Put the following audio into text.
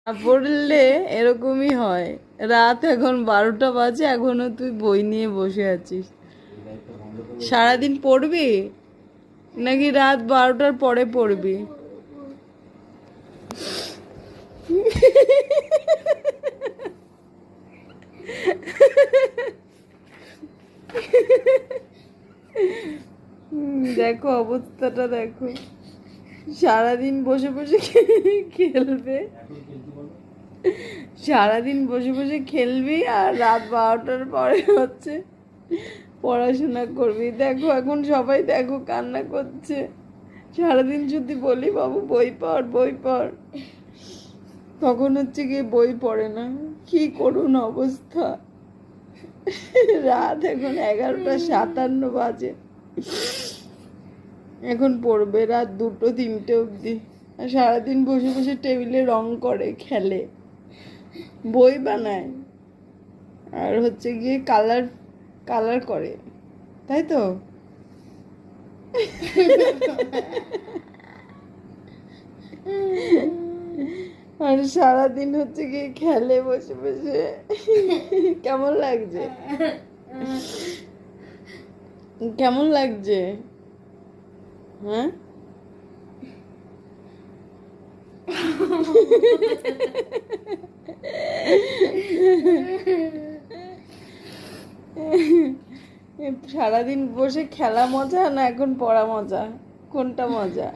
না পড়লে এরকমই হয়। রাত এখন 12টা বাজে, এখনো তুই বই নিয়ে বসে আছিস। সারাদিন পড়বি নাকি রাত 12টার পরে পড়বি? দেখো অবস্থাটা দেখো, সারাদিন বসে বসে খেলবে, সারাদিন বসে বসে খেলবি আর রাত 12টার পরে হচ্ছে পড়াশোনা করবি। দেখো এখন সবাই দেখো কান্না করছে। সারাদিন যদি বলি বাবু বই পড় বই পড়, তখন হচ্ছে গিয়ে বই পড়ে না। কি করুন অবস্থা। রাত এখন 11টা 57 বাজে, এখন পড়বে রাত 2টো 3টে অবধি। আর সারাদিন বসে বসে টেবিলে রং করে, খেলে, বই বানায়, আর হচ্ছে গিয়ে কালার কালার করে, তাই তো? আর সারাদিন হচ্ছে গিয়ে খেলে বসে বসে। কেমন লাগছে? কেমন লাগছে? হ্যাঁ, সারাদিন বসে খেলা মজা না এখন পড়া মজা? কোনটা মজা?